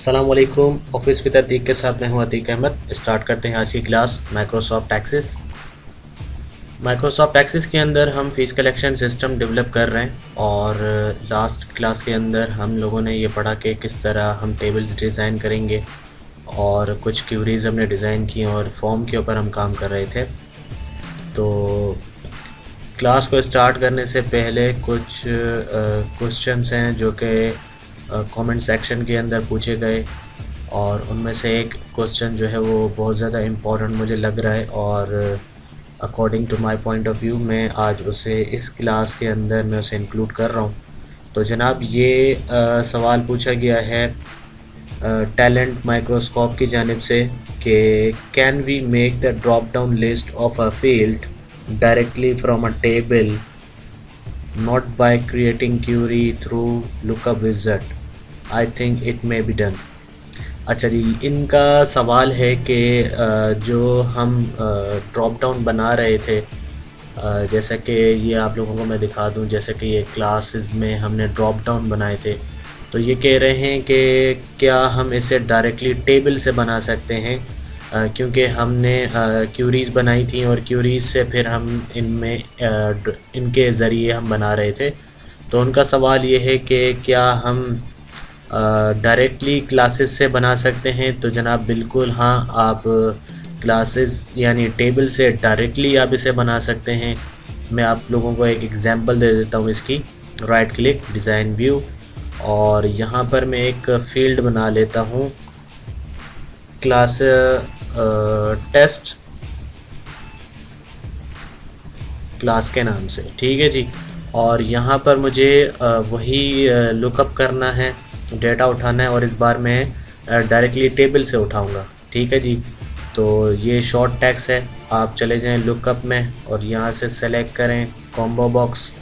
अस्सलामुअलैकुम। Office with Atiq के साथ मैं हूं अतीक अहमद। स्टार्ट करते हैं आज की class Microsoft Access. Microsoft Access के अंदर हम फ़ीस कलेक्शन सिस्टम डेवलप कर रहे हैं और लास्ट क्लास के अंदर हम लोगों ने ये पढ़ा कि किस तरह हम टेबल्स डिज़ाइन करेंगे और कुछ क्यूरीज़ हमने डिज़ाइन की और फॉर्म के ऊपर हम काम कर रहे थे। तो क्लास को स्टार्ट करने से पहले कुछ क्वेश्चंस हैं जो कि कमेंट सेक्शन के अंदर पूछे गए और उनमें से एक क्वेश्चन जो है वो बहुत ज़्यादा इम्पोर्टेंट मुझे लग रहा है और according to my point of view मैं आज उसे इस क्लास के अंदर मैं उसे इंक्लूड कर रहा हूँ। तो जनाब ये सवाल पूछा गया है टैलेंट माइक्रोस्कोप की जानिब से कि can we make the drop down list of a field directly from a table not by creating query through lookup wizard. I think it may be done. अच्छा जी, इनका सवाल है कि जो हम ड्रॉप डाउन बना रहे थे, जैसा कि ये आप लोगों को मैं दिखा दूं, जैसे कि ये क्लासेस में हमने ड्रॉप डाउन बनाए थे, तो ये कह रहे हैं कि क्या हम इसे डायरेक्टली टेबल से बना सकते हैं, क्योंकि हमने क्यूरीज़ बनाई थी और क्यूरीज़ से फिर हम इनके ज़रिए हम बना रहे थे। तो उनका सवाल ये है कि क्या हम डायरेक्टली क्लासेस से बना सकते हैं। तो जनाब बिल्कुल हाँ, आप क्लासेस यानी टेबल से डायरेक्टली आप इसे बना सकते हैं। मैं आप लोगों को एक एग्जांपल दे देता हूँ इसकी। राइट क्लिक, डिज़ाइन व्यू, और यहाँ पर मैं एक फ़ील्ड बना लेता हूँ क्लास टेस्ट क्लास के नाम से, ठीक है जी। और यहाँ पर मुझे वही लुकअप करना है, डेटा उठाना है और इस बार मैं डायरेक्टली टेबल से उठाऊंगा, ठीक है जी। तो ये शॉर्ट टैग्स है, आप चले जाएं लुकअप में और यहाँ से सेलेक्ट करें कॉम्बो बॉक्स,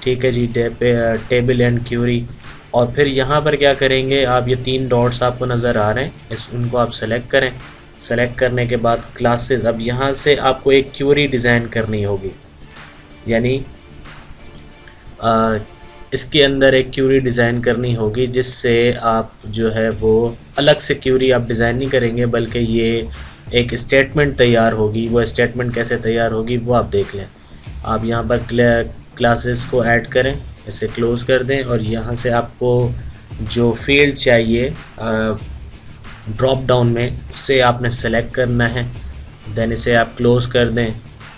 ठीक है जी, टेबल एंड क्यूरी। और फिर यहाँ पर क्या करेंगे, आप ये 3 डॉट्स आपको नज़र आ रहे हैं, उनको आप सेलेक्ट करें। सेलेक्ट करने के बाद क्लासेस, अब यहाँ से आपको एक क्यूरी डिज़ाइन करनी होगी, यानी इसके अंदर एक क्यूरी डिज़ाइन करनी होगी जिससे आप जो है वो अलग से क्यूरी आप डिज़ाइन नहीं करेंगे, बल्कि ये एक स्टेटमेंट तैयार होगी। वो स्टेटमेंट कैसे तैयार होगी वो आप देख लें। आप यहाँ पर क्लासेस को ऐड करें, इसे क्लोज़ कर दें और यहाँ से आपको जो फील्ड चाहिए ड्रॉप डाउन में उसे आपने सेलेक्ट करना है। देन इसे आप क्लोज़ कर दें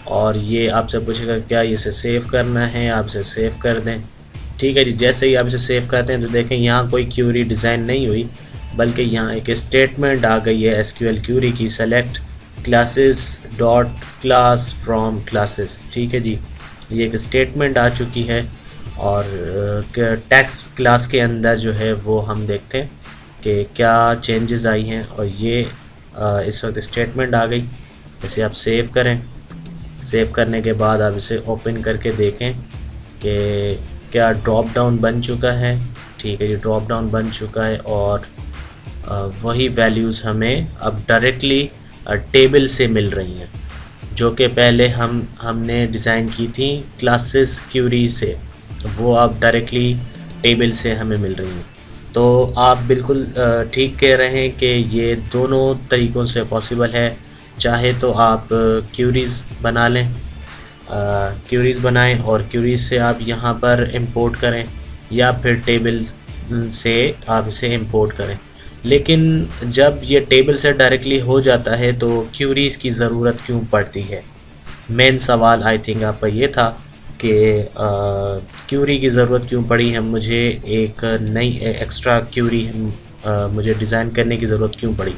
और ये आपसे पूछेगा क्या इसे सेव करना है, आप इसे सेव कर दें, ठीक है जी। जैसे ही आप इसे सेव करते हैं तो देखें यहाँ कोई क्यूरी डिज़ाइन नहीं हुई, बल्कि यहाँ एक स्टेटमेंट आ गई है एसक्यूएल क्यूरी की, select classes dot class from classes, ठीक है जी। ये एक स्टेटमेंट आ चुकी है और टेक्स्ट क्लास के अंदर जो है वो हम देखते हैं कि क्या चेंजेस आई हैं और ये इस वक्त स्टेटमेंट आ गई। इसे आप सेव करें। सेव करने के बाद आप इसे ओपन करके देखें कि क्या ड्रॉप डाउन बन चुका है, ठीक है, ये ड्रॉप डाउन बन चुका है और वही वैल्यूज़ हमें अब डायरेक्टली टेबल से मिल रही हैं, जो कि पहले हमने डिज़ाइन की थी क्लासेस क्यूरी से, वो अब डायरेक्टली टेबल से हमें मिल रही हैं। तो आप बिल्कुल ठीक कह रहे हैं कि ये दोनों तरीक़ों से पॉसिबल है। चाहे तो आप क्यूरीज़ बना लें, क्यूरीज़ बनाएं और क्यूरीज़ से आप यहाँ पर इंपोर्ट करें, या फिर टेबल से आप इसे इंपोर्ट करें। लेकिन जब ये टेबल से डायरेक्टली हो जाता है तो क्यूरीज़ की ज़रूरत क्यों पड़ती है? मेन सवाल आई थिंक आपका ये था कि क्यूरी की ज़रूरत क्यों पड़ी है, मुझे एक नई एक्स्ट्रा क्यूरी मुझे डिज़ाइन करने की ज़रूरत क्यों पड़ी।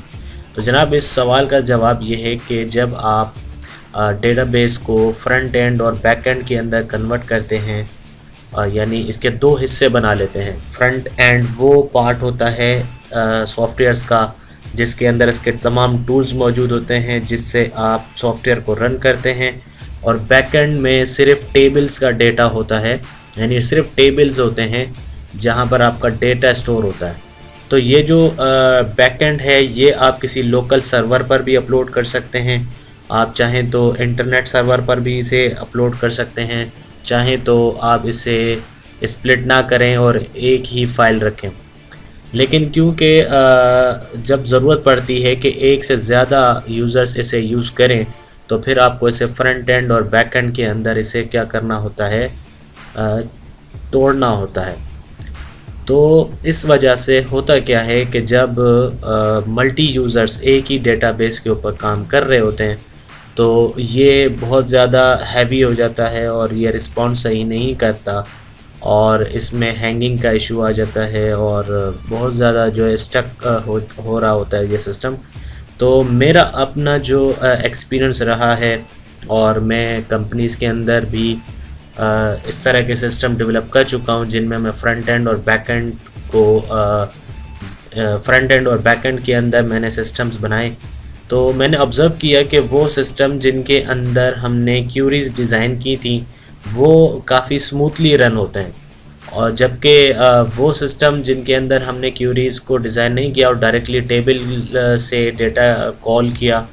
तो जनाब इस सवाल का जवाब ये है कि जब आप डेटाबेस को फ्रंट एंड और बैक एंड के अंदर कन्वर्ट करते हैं, यानी इसके 2 हिस्से बना लेते हैं। फ्रंट एंड वो पार्ट होता है सॉफ्टवेयर्स का जिसके अंदर इसके तमाम टूल्स मौजूद होते हैं जिससे आप सॉफ्टवेयर को रन करते हैं, और बैक एंड में सिर्फ टेबल्स का डेटा होता है, यानी सिर्फ टेबल्स होते हैं जहां पर आपका डेटा स्टोर होता है। तो ये जो बैक एंड है ये आप किसी लोकल सर्वर पर भी अपलोड कर सकते हैं, आप चाहें तो इंटरनेट सर्वर पर भी इसे अपलोड कर सकते हैं, चाहें तो आप इसे स्प्लिट ना करें और एक ही फ़ाइल रखें। लेकिन क्योंकि जब ज़रूरत पड़ती है कि एक से ज़्यादा यूज़र्स इसे यूज़ करें, तो फिर आपको इसे फ्रंट एंड और बैक एंड के अंदर इसे क्या करना होता है, तोड़ना होता है। तो इस वजह से होता क्या है कि जब मल्टी यूज़र्स एक ही डेटाबेस के ऊपर काम कर रहे होते हैं, तो ये बहुत ज़्यादा हैवी हो जाता है और ये रिस्पॉन्स सही नहीं करता और इसमें हैंगिंग का इशू आ जाता है और बहुत ज़्यादा जो है स्टक हो रहा होता है ये सिस्टम। तो मेरा अपना जो एक्सपीरियंस रहा है, और मैं कंपनीज़ के अंदर भी इस तरह के सिस्टम डेवलप कर चुका हूँ जिनमें मैं फ्रंट एंड और बैक एंड को फ्रंट एंड और बैक एंड के अंदर मैंने सिस्टम्स बनाए। तो मैंने ऑब्ज़र्व किया कि वो सिस्टम जिनके अंदर हमने क्यूरीज डिज़ाइन की थी वो काफ़ी स्मूथली रन होते हैं, और जबकि वो सिस्टम जिनके अंदर हमने क्यूरीज को डिज़ाइन नहीं किया और डायरेक्टली टेबल से डेटा कॉल किया,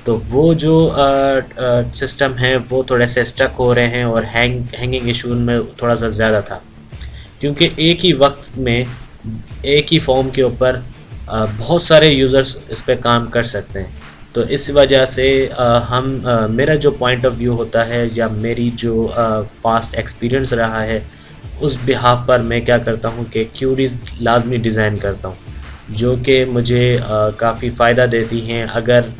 तो वो जो सिस्टम है वो थोड़े से स्टक हो रहे हैं और हैंगिंग इशू में थोड़ा सा ज़्यादा था, क्योंकि एक ही वक्त में एक ही फॉर्म के ऊपर बहुत सारे यूज़र्स इस पर काम कर सकते हैं। तो इस वजह से मेरा जो पॉइंट ऑफ व्यू होता है या मेरी जो पास्ट एक्सपीरियंस रहा है, उस बिहाफ पर मैं क्या करता हूँ कि क्यूरीज लाजमी डिज़ाइन करता हूँ जो कि मुझे काफ़ी फ़ायदा देती हैं। अगर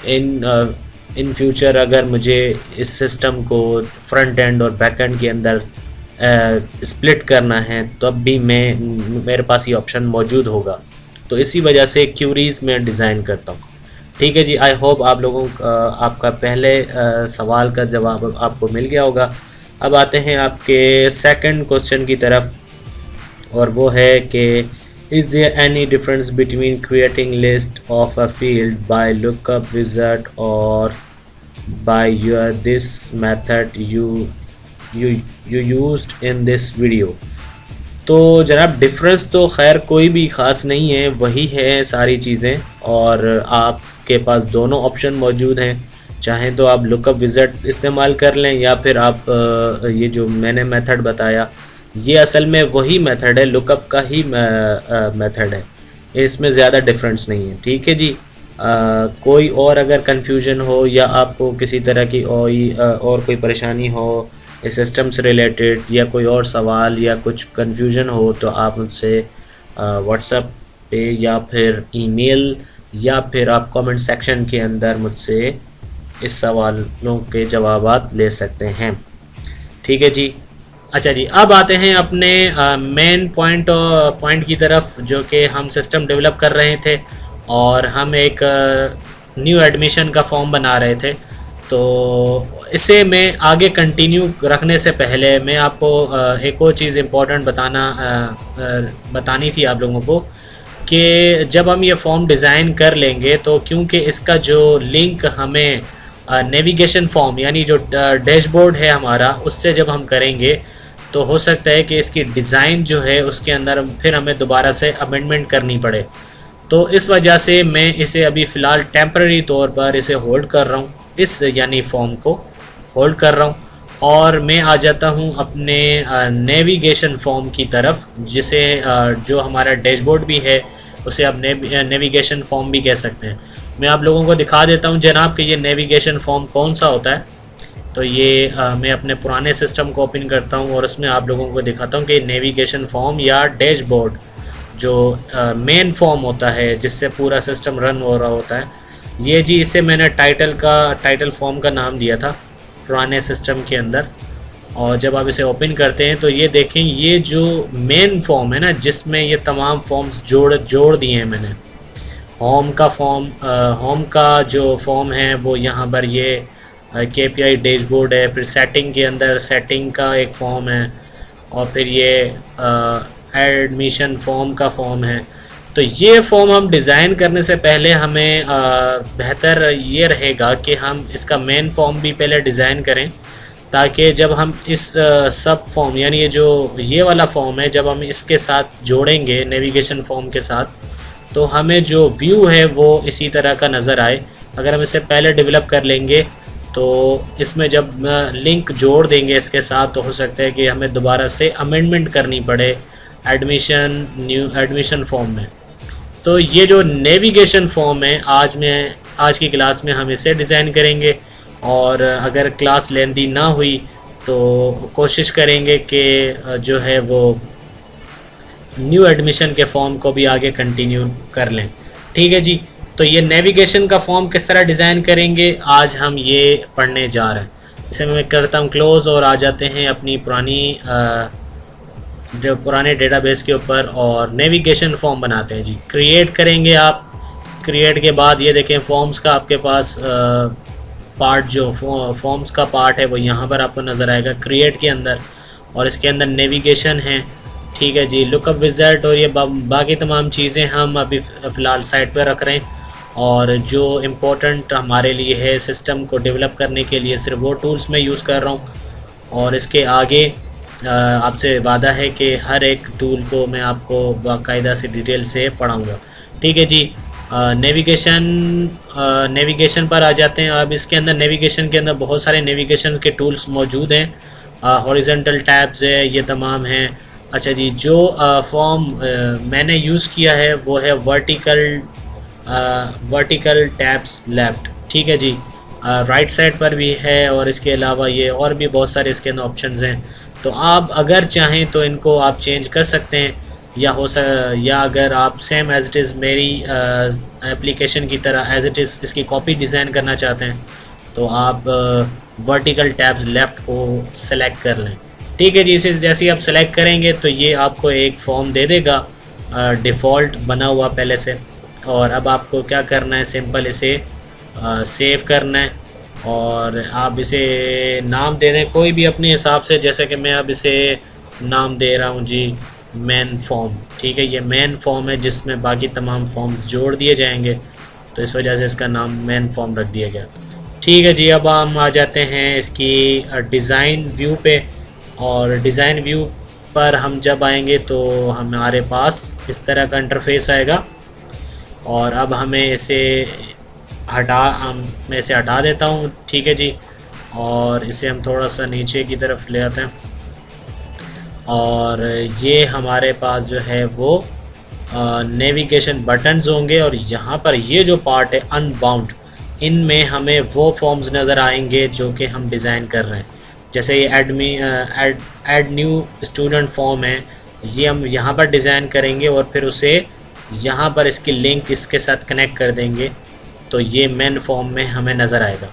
इन फ्यूचर अगर मुझे इस सिस्टम को फ्रंट एंड और बैक एंड के अंदर स्प्लिट करना है, तब भी मेरे पास ये ऑप्शन मौजूद होगा। तो इसी वजह से क्यूरीज में डिज़ाइन करता हूँ। ठीक है जी, आई होप आप लोगों आपका पहले सवाल का जवाब आपको मिल गया होगा। अब आते हैं आपके सेकंड क्वेश्चन की तरफ, और वो है कि is there any difference between creating list of a field by lookup wizard और by your this method you used in this video. तो जनाब डिफरेंस तो खैर कोई भी ख़ास नहीं है, वही है सारी चीज़ें, और आपके पास दोनों ऑप्शन मौजूद हैं। चाहें तो आप लुकअप विज़ार्ड इस्तेमाल कर लें, या फिर आप ये जो मैंने मेथड बताया ये असल में वही मेथड है, लुकअप का ही मेथड है, इसमें ज़्यादा डिफरेंस नहीं है। ठीक है जी। कोई और अगर कन्फ्यूजन हो या आपको किसी तरह की और कोई परेशानी हो इस सिस्टम से रिलेटेड, या कोई और सवाल या कुछ कन्फ्यूजन हो, तो आप मुझसे व्हाट्सएप पे या फिर ईमेल या फिर आप कमेंट सेक्शन के अंदर मुझसे इस सवालों के जवाबात ले सकते हैं। ठीक है जी। अच्छा जी, अब आते हैं अपने मेन पॉइंट की तरफ, जो कि हम सिस्टम डेवलप कर रहे थे और हम एक न्यू एडमिशन का फॉर्म बना रहे थे। तो इसे मैं आगे कंटिन्यू रखने से पहले मैं आपको एक और चीज़ इम्पोर्टेंट बतानी थी आप लोगों को, कि जब हम ये फॉर्म डिज़ाइन कर लेंगे, तो क्योंकि इसका जो लिंक हमें नेविगेशन फॉर्म यानी जो डैशबोर्ड है हमारा, उससे जब हम करेंगे तो हो सकता है कि इसकी डिज़ाइन जो है उसके अंदर फिर हमें दोबारा से अमेंडमेंट करनी पड़े। तो इस वजह से मैं इसे अभी फ़िलहाल टेम्परेरी तौर पर इसे होल्ड कर रहा हूँ, इस यानी फॉर्म को होल्ड कर रहा हूँ, और मैं आ जाता हूँ अपने नेविगेशन फॉर्म की तरफ, जिसे जो हमारा डैशबोर्ड भी है उसे आप नेविगेशन फॉर्म भी कह सकते हैं। मैं आप लोगों को दिखा देता हूँ जनाब कि ये नेविगेशन फॉर्म कौन सा होता है। तो ये मैं अपने पुराने सिस्टम को ओपन करता हूँ और उसमें आप लोगों को दिखाता हूँ कि नेविगेशन फॉर्म या डैशबोर्ड जो मेन फॉर्म होता है जिससे पूरा सिस्टम रन हो रहा होता है, ये जी इसे मैंने टाइटल फॉर्म का नाम दिया था पुराने सिस्टम के अंदर। और जब आप इसे ओपन करते हैं तो ये देखें, ये जो मेन फॉर्म है ना, जिसमें ये तमाम फॉर्म्स जोड़ दिए हैं मैंने। होम का जो फॉर्म है वो यहाँ पर ये KPI डैशबोर्ड है, फिर सेटिंग के अंदर सेटिंग का एक फॉर्म है, और फिर ये एडमिशन फॉर्म का फॉर्म है। तो ये फॉर्म हम डिज़ाइन करने से पहले हमें बेहतर ये रहेगा कि हम इसका मेन फॉर्म भी पहले डिज़ाइन करें, ताकि जब हम इस सब फॉर्म यानी ये वाला फॉर्म है, जब हम इसके साथ जोड़ेंगे नेविगेशन फॉर्म के साथ, तो हमें जो व्यू है वो इसी तरह का नज़र आए। अगर हम इसे पहले डेवलप कर लेंगे तो इसमें जब लिंक जोड़ देंगे इसके साथ, तो हो सकता है कि हमें दोबारा से अमेंडमेंट करनी पड़े एडमिशन फॉर्म में। तो ये जो नेविगेशन फॉर्म है आज की क्लास में हम इसे डिज़ाइन करेंगे, और अगर क्लास लेंदी ना हुई तो कोशिश करेंगे कि जो है वो न्यू एडमिशन के फॉर्म को भी आगे कंटिन्यू कर लें। ठीक है जी। तो ये नेविगेशन का फॉर्म किस तरह डिज़ाइन करेंगे आज हम ये पढ़ने जा रहे हैं। इसे मैं करता हूँ क्लोज़ और आ जाते हैं अपनी पुराने डेटाबेस के ऊपर और नेविगेशन फॉर्म बनाते हैं जी। क्रिएट करेंगे आप। क्रिएट के बाद ये देखें फॉर्म्स का आपके पास पार्ट, जो फॉर्म्स का पार्ट है वो यहाँ पर आपको नज़र आएगा क्रिएट के अंदर, और इसके अंदर नेविगेशन है। ठीक है जी। लुकअप विज़ार्ड और ये बाकी तमाम चीज़ें हम अभी फ़िलहाल साइड पर रख रहे हैं, और जो इम्पोर्टेंट हमारे लिए है सिस्टम को डेवलप करने के लिए सिर्फ वो टूल्स मैं यूज़ कर रहा हूँ, और इसके आगे आपसे वादा है कि हर एक टूल को मैं आपको बाकायदा से डिटेल से पढ़ाऊँगा। ठीक है जी। नेविगेशन पर आ जाते हैं। अब इसके अंदर नेविगेशन के अंदर बहुत सारे नेविगेशन के टूल्स मौजूद हैं। हॉरिजॉन्टल टैब्स है, ये तमाम हैं। अच्छा जी। जो फॉर्म मैंने यूज़ किया है वो है वर्टिकल टैब्स लेफ़्ट। ठीक है जी। राइट साइड पर भी है, और इसके अलावा ये और भी बहुत सारे इसके अंदर ऑप्शंस हैं। तो आप अगर चाहें तो इनको आप चेंज कर सकते हैं, या अगर आप सेम एज़ इट इज़ मेरी एप्लीकेशन की तरह एज़ इट इज़ इसकी कॉपी डिज़ाइन करना चाहते हैं तो आप वर्टिकल टैब्स लेफ़्ट को सेलेक्ट कर लें। ठीक है जी। इसे जैसे ही आप सेलेक्ट करेंगे तो ये आपको एक फॉर्म दे देगा डिफ़ॉल्ट बना हुआ पहले से, और अब आपको क्या करना है, सिंपल इसे सेव करना है, और आप इसे नाम दे दें कोई भी अपने हिसाब से। जैसे कि मैं अब इसे नाम दे रहा हूँ जी मेन फॉर्म। ठीक है। ये मेन फॉर्म है जिसमें बाकी तमाम फॉर्म्स जोड़ दिए जाएंगे, तो इस वजह से इसका नाम मेन फॉर्म रख दिया गया। ठीक है जी। अब हम आ जाते हैं इसकी डिज़ाइन व्यू पे, और डिज़ाइन व्यू पर हम जब आएंगे तो हमारे पास इस तरह का इंटरफेस आएगा, और अब हमें इसे मैं इसे हटा देता हूँ। ठीक है जी। और इसे हम थोड़ा सा नीचे की तरफ ले आते हैं, और ये हमारे पास जो है वो नेविगेशन बटन्स होंगे, और यहाँ पर ये जो पार्ट है अनबाउंड, इनमें हमें वो फॉर्म्स नज़र आएंगे जो कि हम डिज़ाइन कर रहे हैं। जैसे ये ऐड न्यू स्टूडेंट फॉर्म है, ये हम यहाँ पर डिज़ाइन करेंगे और फिर उसे यहाँ पर इसकी लिंक इसके साथ कनेक्ट कर देंगे, तो ये मेन फॉर्म में हमें नज़र आएगा।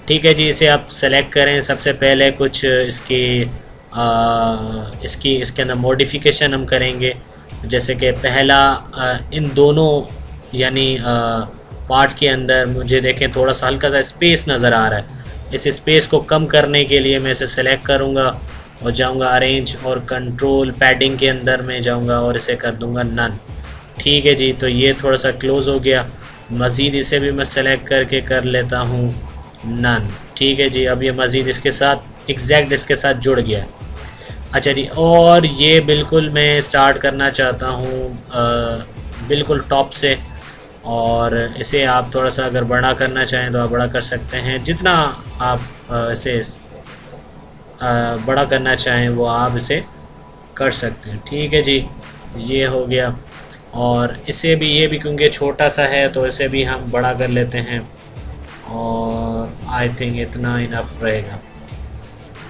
ठीक है जी। इसे आप सेलेक्ट करें। सबसे पहले कुछ इसके अंदर मॉडिफिकेशन हम करेंगे, जैसे कि पहला इन दोनों यानी पार्ट के अंदर मुझे देखें थोड़ा सा हल्का सा स्पेस नज़र आ रहा है। इस स्पेस को कम करने के लिए मैं इसे सेलेक्ट करूँगा और जाऊँगा अरेंज, और कंट्रोल पैडिंग के अंदर मैं जाऊँगा और इसे कर दूँगा नन। ठीक है जी। तो ये थोड़ा सा क्लोज़ हो गया। मज़ीद इसे भी मैं सेलेक्ट करके कर लेता हूँ नन। ठीक है जी। अब ये मज़ीद इसके साथ एग्जैक्ट इसके साथ जुड़ गया है। अच्छा जी। और ये बिल्कुल मैं स्टार्ट करना चाहता हूँ बिल्कुल टॉप से, और इसे आप थोड़ा सा अगर बड़ा करना चाहें तो आप बड़ा कर सकते हैं। जितना आप इसे बड़ा करना चाहें वो आप इसे कर सकते हैं। ठीक है जी। ये हो गया। और इसे भी, ये भी क्योंकि छोटा सा है तो इसे भी हम बड़ा कर लेते हैं, और आई थिंक इतना इनफ रहेगा।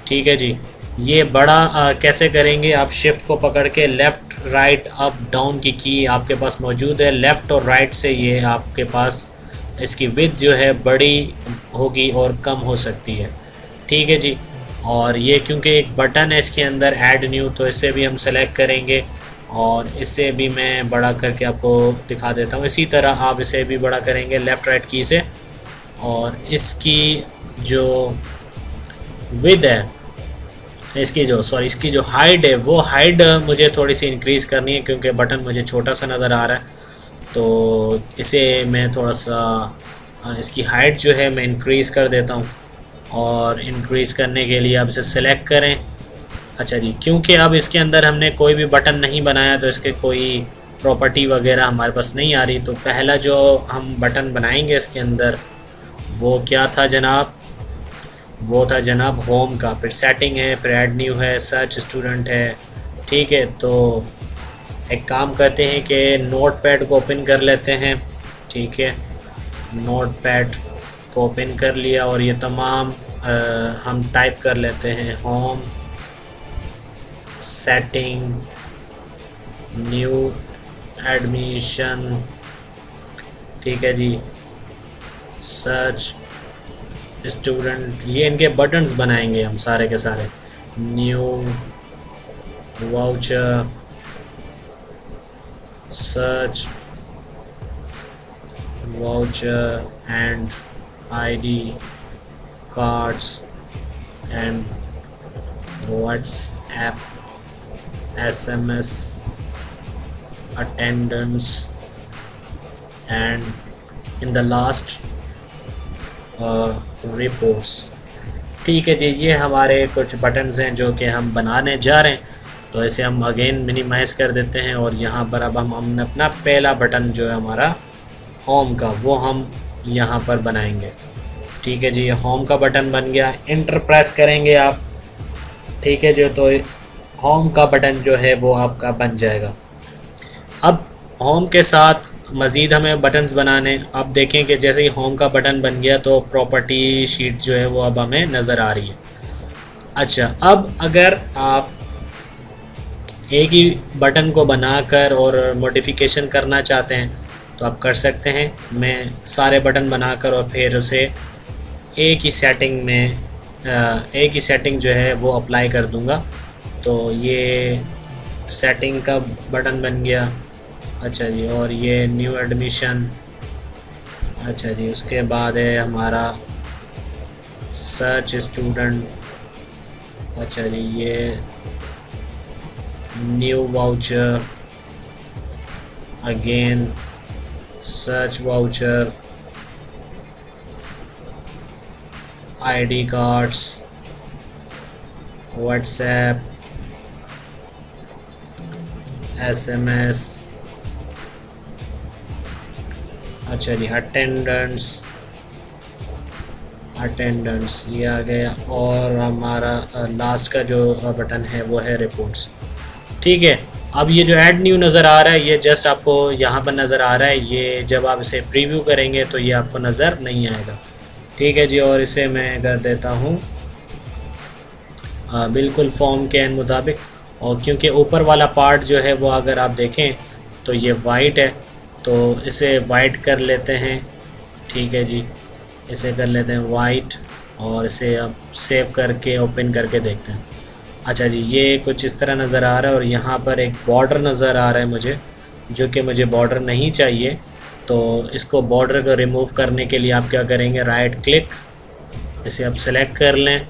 ठीक है जी। ये बड़ा कैसे करेंगे, आप शिफ्ट को पकड़ के लेफ़्ट राइट अप डाउन की आपके पास मौजूद है। लेफ़्ट और राइट से ये आपके पास इसकी विड्थ जो है बड़ी होगी और कम हो सकती है। ठीक है जी। और ये क्योंकि एक बटन है इसके अंदर ऐड न्यू, तो इसे भी हम सेलेक्ट करेंगे, और इसे भी मैं बड़ा करके आपको दिखा देता हूँ। इसी तरह आप इसे भी बड़ा करेंगे लेफ़्ट राइट की से, और इसकी जो विड्थ है, इसकी जो हाइट है, वो हाइट मुझे थोड़ी सी इंक्रीज़ करनी है क्योंकि बटन मुझे छोटा सा नज़र आ रहा है। तो इसे मैं थोड़ा सा इसकी हाइट जो है मैं इंक्रीज़ कर देता हूँ, और इंक्रीज़ करने के लिए आप इसे सेलेक्ट करें। अच्छा जी। क्योंकि अब इसके अंदर हमने कोई भी बटन नहीं बनाया तो इसके कोई प्रॉपर्टी वगैरह हमारे पास नहीं आ रही। तो पहला जो हम बटन बनाएंगे इसके अंदर वो क्या था जनाब, वो था जनाब होम का, फिर सेटिंग है, फिर ऐड न्यू है, सर्च स्टूडेंट है, ठीक है, तो एक काम करते हैं कि नोटपैड को ओपन कर लेते हैं। ठीक है, नोटपैड को ओपन कर लिया और ये तमाम हम टाइप कर लेते हैं होम सेटिंग न्यू एडमिशन। ठीक है जी, सर्च स्टूडेंट, ये इनके बटन्स बनाएंगे हम सारे के सारे। New voucher, search voucher and ID cards and WhatsApp SMS attendance and in the last reports। ठीक है जी, ये हमारे कुछ बटन्स हैं जो कि हम बनाने जा रहे हैं। तो इसे हम अगेन मिनिमाइज़ कर देते हैं और यहाँ पर अब हम अपना पहला बटन जो है हमारा होम का, वो हम यहाँ पर बनाएंगे। ठीक है जी, ये होम का बटन बन गया। इंटर प्रेस करेंगे आप। ठीक है जी, तो होम का बटन जो है वो आपका बन जाएगा। अब होम के साथ मज़ीद हमें बटन्स बनाने। अब देखें कि जैसे ही होम का बटन बन गया तो प्रॉपर्टी शीट जो है वो अब हमें नज़र आ रही है। अच्छा, अब अगर आप एक ही बटन को बनाकर और मॉडिफिकेशन करना चाहते हैं तो आप कर सकते हैं। मैं सारे बटन बनाकर और फिर उसे एक ही सेटिंग जो है वो अप्लाई कर दूंगा। तो ये सेटिंग का बटन बन गया। अच्छा जी, और ये न्यू एडमिशन। अच्छा जी, उसके बाद है हमारा सर्च स्टूडेंट। अच्छा जी, ये new voucher, again search voucher, ID cards, WhatsApp SMS। अच्छा जी, अटेंडेंस ये आ गया। और हमारा लास्ट का जो बटन है वो है रिपोर्ट्स। ठीक है, अब ये जो ऐड न्यू नज़र आ रहा है ये जस्ट आपको यहाँ पर नज़र आ रहा है। ये जब आप इसे प्रीव्यू करेंगे तो ये आपको नज़र नहीं आएगा। ठीक है जी, और इसे मैं कर देता हूँ बिल्कुल फॉर्म के मुताबिक। और क्योंकि ऊपर वाला पार्ट जो है वो अगर आप देखें तो ये वाइट है, तो इसे वाइट कर लेते हैं। ठीक है जी, इसे कर लेते हैं वाइट और इसे अब सेव करके ओपन करके देखते हैं। अच्छा जी, ये कुछ इस तरह नज़र आ रहा है और यहाँ पर एक बॉर्डर नज़र आ रहा है मुझे, जो कि मुझे बॉर्डर नहीं चाहिए। तो इसको बॉर्डर को रिमूव करने के लिए आप क्या करेंगे, राइट क्लिक, इसे आप सेलेक्ट कर लें।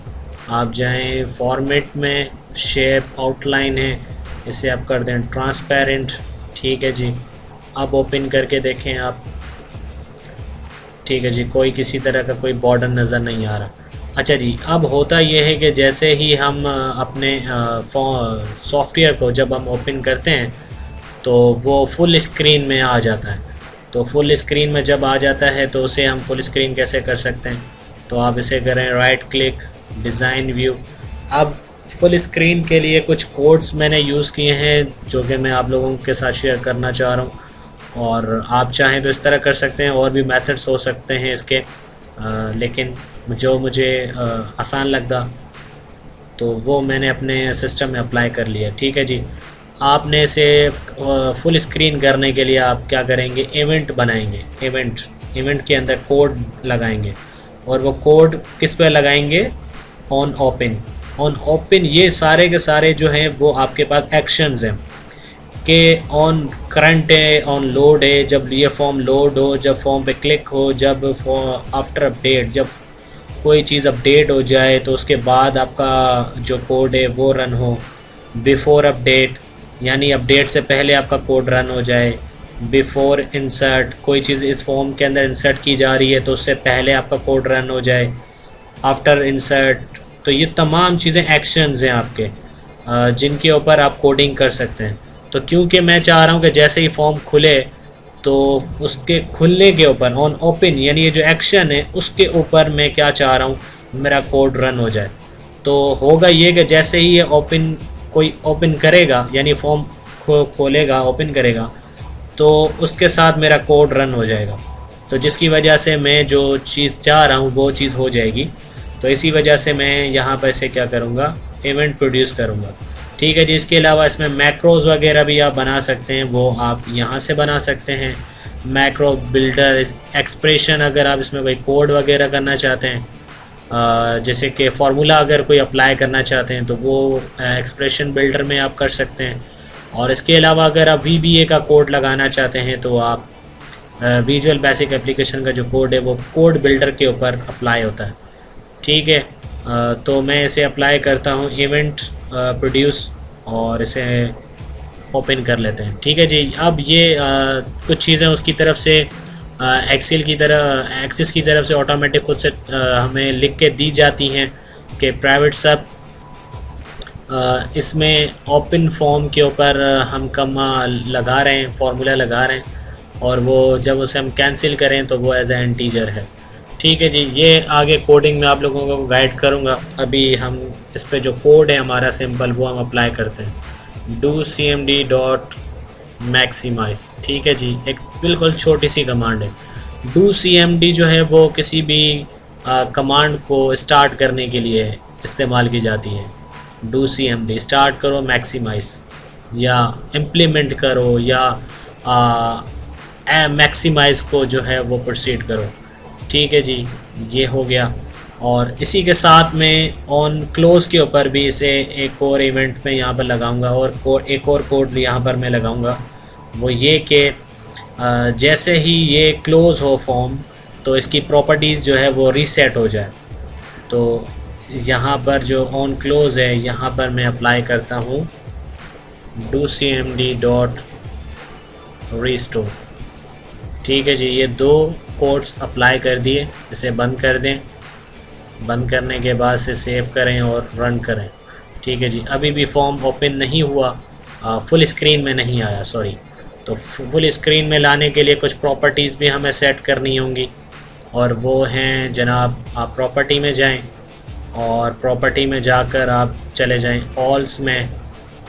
आप जाएं फॉर्मेट में, शेप आउटलाइन है, इसे आप कर दें ट्रांसपेरेंट। ठीक है जी, अब ओपन करके देखें आप। ठीक है जी, कोई किसी तरह का कोई बॉर्डर नज़र नहीं आ रहा। अच्छा जी, अब होता यह है कि जैसे ही हम अपने सॉफ्टवेयर को जब हम ओपन करते हैं तो वो फुल स्क्रीन में आ जाता है। तो फुल स्क्रीन में जब आ जाता है तो उसे हम फुल स्क्रीन कैसे कर सकते हैं, तो आप इसे करें राइट क्लिक, डिज़ाइन व्यू। अब फुल स्क्रीन के लिए कुछ कोड्स मैंने यूज़ किए हैं जो कि मैं आप लोगों के साथ शेयर करना चाह रहा हूँ। और आप चाहें तो इस तरह कर सकते हैं, और भी मेथड्स हो सकते हैं इसके, लेकिन जो मुझे आसान लगता तो वो मैंने अपने सिस्टम में अप्लाई कर लिया। ठीक है जी, आपने इसे फुल स्क्रीन करने के लिए आप क्या करेंगे, इवेंट बनाएंगे। इवेंट के अंदर कोड लगाएंगे और वो कोड किस पे लगाएंगे, ऑन ओपन। ये सारे के सारे जो हैं वो आपके पास एक्शंस हैं कि ऑन करंट है, ऑन लोड है, जब ये फॉर्म लोड हो, जब फॉर्म पे क्लिक हो, जब आफ्टर अपडेट, जब कोई चीज़ अपडेट हो जाए तो उसके बाद आपका जो कोड है वो रन हो। बिफोर अपडेट, यानी अपडेट से पहले आपका कोड रन हो जाए। बिफोर इंसर्ट, कोई चीज़ इस फॉर्म के अंदर इंसर्ट की जा रही है तो उससे पहले आपका कोड रन हो जाए। आफ्टर इंसर्ट, तो ये तमाम चीज़ें एक्शंस हैं आपके जिनके ऊपर आप कोडिंग कर सकते हैं। तो क्योंकि मैं चाह रहा हूँ कि जैसे ही फॉर्म खुले तो उसके खुलने के ऊपर ऑन ओपन, यानी ये जो एक्शन है उसके ऊपर मैं क्या चाह रहा हूँ, मेरा कोड रन हो जाए। तो होगा ये कि जैसे ही ये ओपन कोई ओपन करेगा, यानी फॉर्म खोलेगा, ओपन करेगा, तो उसके साथ मेरा कोड रन हो जाएगा। तो जिसकी वजह से मैं जो चीज़ चाह रहा हूँ वो चीज़ हो जाएगी। तो इसी वजह से मैं यहाँ पर से क्या करूँगा, इवेंट प्रोड्यूस करूँगा। ठीक है जी। इसके अलावा इसमें मैक्रोज वगैरह भी आप बना सकते हैं, वो आप यहाँ से बना सकते हैं। मैक्रो बिल्डर एक्सप्रेशन, अगर आप इसमें कोई कोड वगैरह करना चाहते हैं, जैसे कि फार्मूला अगर कोई अप्लाई करना चाहते हैं तो वो एक्सप्रेशन बिल्डर में आप कर सकते हैं। और इसके अलावा अगर आप VBA का कोड लगाना चाहते हैं तो आप विजुअल बेसिक एप्लीकेशन का जो कोड है वो कोड बिल्डर के ऊपर अप्लाई होता है। ठीक है। तो मैं इसे अप्लाई करता हूँ इवेंट प्रोड्यूस और इसे ओपन कर लेते हैं। ठीक है जी। अब ये कुछ चीज़ें उसकी तरफ से एक्सेल की तरह, एक्सिस की तरफ से ऑटोमेटिक खुद से हमें लिख के दी जाती हैं कि प्राइवेट सब इसमें ओपन फॉर्म के ऊपर हम कमा लगा रहे हैं, फार्मूला लगा रहे हैं, और वो जब उसे हम कैंसिल करें तो वो एज ए इंटीजर है। ठीक है जी। ये आगे कोडिंग में आप लोगों को गाइड करूँगा। अभी हम इस पे जो कोड है हमारा सिंपल वो हम अप्लाई करते हैं। Do cmd dot maximise. ठीक है जी। एक बिल्कुल छोटी सी कमांड है। डू cmd जो है वो किसी भी कमांड को स्टार्ट करने के लिए इस्तेमाल की जाती है। डू cmd स्टार्ट करो मैक्सिमाइज, या इम्प्लीमेंट करो, या मैक्सिमाइज को जो है वो प्रोसीड करो। ठीक है जी। ये हो गया। और इसी के साथ में ऑन क्लोज के ऊपर भी इसे एक और इवेंट में यहाँ पर लगाऊंगा, और एक और कोड यहाँ पर मैं लगाऊंगा। वो ये कि जैसे ही ये क्लोज़ हो फॉर्म तो इसकी प्रॉपर्टीज़ जो है वो रीसेट हो जाए। तो यहाँ पर जो ऑन क्लोज़ है यहाँ पर मैं अप्लाई करता हूँ डू cmd डॉट रीस्टोर। ठीक है जी। ये दो कोड्स अप्लाई कर दिए। इसे बंद कर दें। बंद करने के बाद से सेव करें और रन करें। ठीक है जी। अभी भी फॉर्म ओपन नहीं हुआ, फुल स्क्रीन में नहीं आया, सॉरी। तो फुल स्क्रीन में लाने के लिए कुछ प्रॉपर्टीज़ भी हमें सेट करनी होंगी, और वो हैं जनाब, आप प्रॉपर्टी में जाएं और प्रॉपर्टी में जाकर आप चले जाएं ऑल्स में।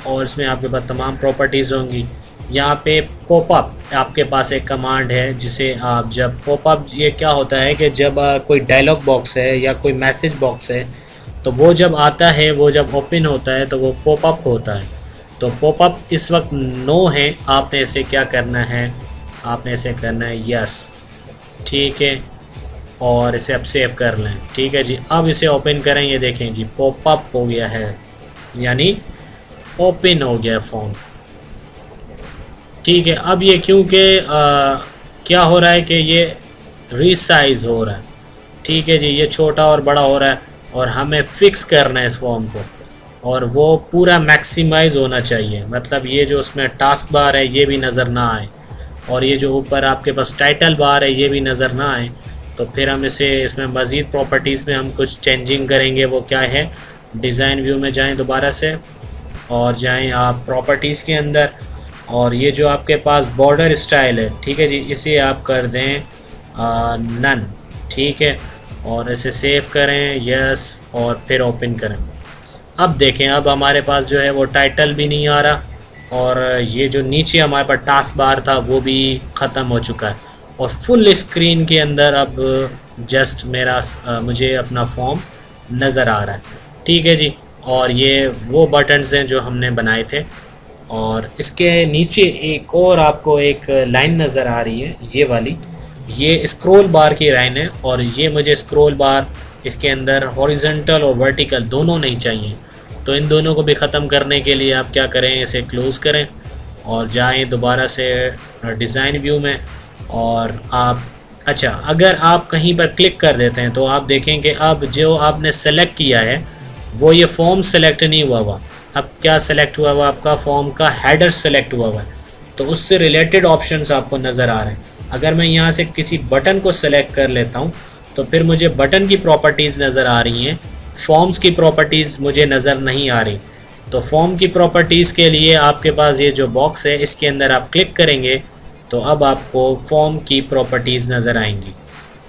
ऑल्स में आपके पास तमाम प्रॉपर्टीज़ होंगी। यहाँ पे पॉपअप आपके पास एक कमांड है जिसे आप जब पॉपअप, ये क्या होता है कि जब कोई डायलॉग बॉक्स है या कोई मैसेज बॉक्स है तो वो जब आता है, वो जब ओपन होता है तो वो पॉपअप होता है। तो पॉपअप इस वक्त नो है। आपने इसे क्या करना है, आपने इसे करना है यस। ठीक है। और इसे अब सेव कर लें। ठीक है जी। अब इसे ओपन करें। ये देखें जी पॉपअप हो गया है, यानी ओपन हो गया फॉर्म। ठीक है। अब ये क्योंकि क्या हो रहा है कि ये रीसाइज हो रहा है। ठीक है जी। ये छोटा और बड़ा हो रहा है और हमें फिक्स करना है इस फॉर्म को, और वो पूरा मैक्सिमाइज होना चाहिए। मतलब ये जो उसमें टास्क बार है ये भी नज़र ना आए, और ये जो ऊपर आपके पास टाइटल बार है ये भी नज़र ना आए। तो फिर हम इसे इसमें मज़ीद प्रॉपर्टीज़ में हम कुछ चेंजिंग करेंगे। वो क्या है, डिज़ाइन व्यू में जाएं दोबारा से, और जाएं आप प्रॉपर्टीज़ के अंदर, और ये जो आपके पास बॉर्डर स्टाइल है, ठीक है जी, इसे आप कर दें नन। ठीक है। और इसे सेव करें, यस, और फिर ओपन करें। अब देखें, अब हमारे पास जो है वो टाइटल भी नहीं आ रहा, और ये जो नीचे हमारे पास टास्क बार था वो भी ख़त्म हो चुका है, और फुल स्क्रीन के अंदर अब जस्ट मुझे अपना फॉर्म नज़र आ रहा है। ठीक है जी। और ये वो बटन्स हैं जो हमने बनाए थे, और इसके नीचे एक और आपको एक लाइन नज़र आ रही है, ये वाली, ये स्क्रॉल बार की लाइन है, और ये मुझे स्क्रॉल बार इसके अंदर हॉरिजॉन्टल और वर्टिकल दोनों नहीं चाहिए। तो इन दोनों को भी ख़त्म करने के लिए आप क्या करें, इसे क्लोज़ करें और जाएं दोबारा से डिज़ाइन व्यू में, और आप अगर आप कहीं पर क्लिक कर देते हैं तो आप देखें कि अब जो आपने सेलेक्ट किया है वो ये फॉर्म सेलेक्ट नहीं हुआ हुआ। अब क्या सेलेक्ट हुआ हुआ, आपका फॉर्म का हेडर सेलेक्ट हुआ हुआ है, तो उससे रिलेटेड ऑप्शंस आपको नज़र आ रहे हैं। अगर मैं यहाँ से किसी बटन को सेलेक्ट कर लेता हूँ तो फिर मुझे बटन की प्रॉपर्टीज़ नज़र आ रही हैं, फॉर्म्स की प्रॉपर्टीज़ मुझे नज़र नहीं आ रही। तो फॉर्म की प्रॉपर्टीज़ के लिए आपके पास ये जो बॉक्स है इसके अंदर आप क्लिक करेंगे तो अब आपको फॉर्म की प्रॉपर्टीज़ नज़र आएंगी।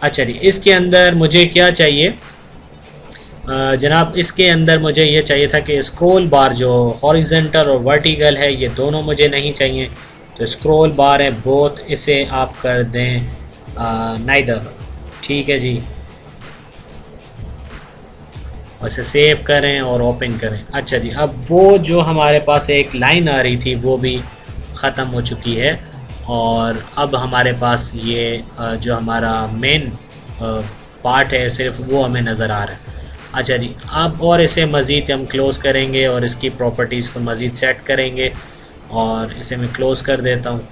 अच्छा जी, इसके अंदर मुझे क्या चाहिए, जनाब इसके अंदर मुझे ये चाहिए था कि स्क्रॉल बार जो हॉरिजेंटल और वर्टिकल है ये दोनों मुझे नहीं चाहिए, तो स्क्रॉल बार है बोथ, इसे आप कर दें नाइदर। ठीक है जी, और इसे सेव करें और ओपन करें। अच्छा जी, अब वो जो हमारे पास एक लाइन आ रही थी वो भी ख़त्म हो चुकी है, और अब हमारे पास ये जो हमारा मेन पार्ट है सिर्फ वो हमें नज़र आ रहा है। अच्छा जी, अब और इसे मज़ीद हम क्लोज़ करेंगे और इसकी प्रॉपर्टीज़ को मज़ीद सेट करेंगे, और इसे मैं क्लोज़ कर देता हूँ।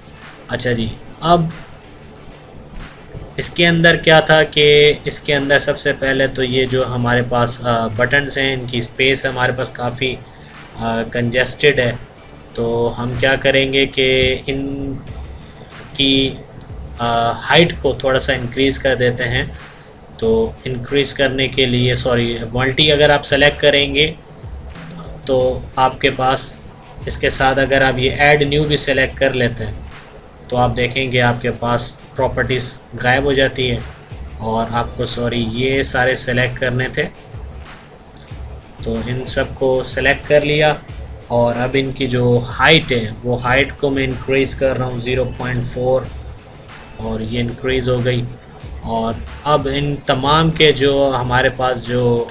अच्छा जी, अब इसके अंदर क्या था कि इसके अंदर सबसे पहले तो ये जो हमारे पास बटन्स हैं इनकी स्पेस हमारे पास काफ़ी कंजेस्टेड है, तो हम क्या करेंगे कि इनकी हाइट को थोड़ा सा इंक्रीज़ कर देते हैं। तो इंक्रीज़ करने के लिए मल्टी अगर आप सेलेक्ट करेंगे तो आपके पास इसके साथ अगर आप ये ऐड न्यू भी सेलेक्ट कर लेते हैं तो आप देखेंगे आपके पास प्रॉपर्टीज़ गायब हो जाती है, और आपको ये सारे सेलेक्ट करने थे, तो इन सब को सेलेक्ट कर लिया। और अब इनकी जो हाइट है वो हाइट को मैं इंक्रीज़ कर रहा हूँ 0.4, और ये इंक्रीज़ हो गई। और अब इन तमाम के जो हमारे पास जो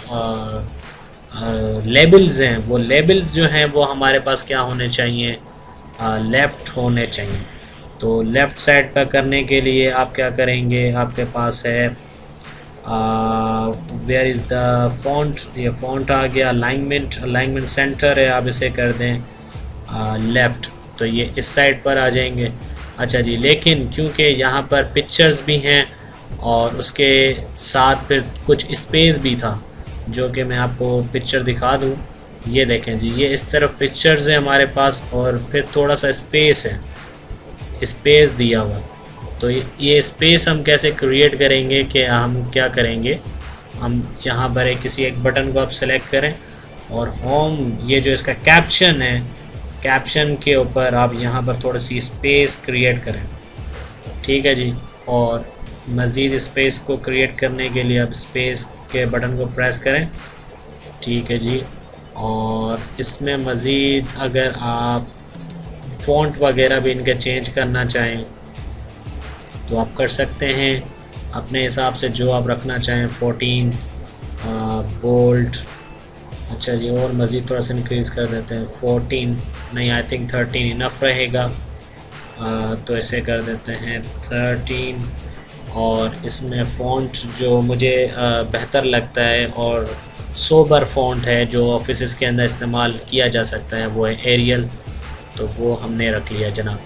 लेबल्स हैं वो लेबल्स जो हैं वो हमारे पास क्या होने चाहिए, लेफ़्ट होने चाहिए। तो लेफ़्ट साइड पर करने के लिए आप क्या करेंगे, आपके पास है वेयर इज़ द फॉन्ट, ये फॉन्ट आ गया, अलाइनमेंट सेंटर है, आप इसे कर दें लेफ़्ट, तो ये इस साइड पर आ जाएंगे। अच्छा जी, लेकिन क्योंकि यहाँ पर पिक्चर्स भी हैं और उसके साथ फिर कुछ स्पेस भी था, जो कि मैं आपको पिक्चर दिखा दूँ। ये देखें जी, ये इस तरफ पिक्चर्स है हमारे पास और फिर थोड़ा सा स्पेस है, स्पेस दिया हुआ। तो ये स्पेस हम कैसे क्रिएट करेंगे कि हम क्या करेंगे, हम यहाँ पर किसी एक बटन को आप सेलेक्ट करें और होम, ये जो इसका कैप्शन है, कैप्शन के ऊपर आप यहाँ पर थोड़ी सी स्पेस क्रिएट करें। ठीक है जी, और मज़ीद स्पेस को क्रिएट करने के लिए आप स्पेस के बटन को प्रेस करें। ठीक है जी, और इसमें मज़ीद अगर आप फ़ॉन्ट वगैरह भी इनके चेंज करना चाहें तो आप कर सकते हैं अपने हिसाब से, जो आप रखना चाहें, 14 बोल्ड। अच्छा जी, और मज़ीद थोड़ा सा इंक्रीज़ कर देते हैं, 14 नहीं, आई थिंक 13 इनफ रहेगा, तो ऐसे कर देते हैं 13। और इसमें फ़ॉन्ट जो मुझे बेहतर लगता है और सोबर फ़ॉन्ट है जो ऑफिस के अंदर इस्तेमाल किया जा सकता है वो है एरियल, तो वो हमने रख लिया जनाब।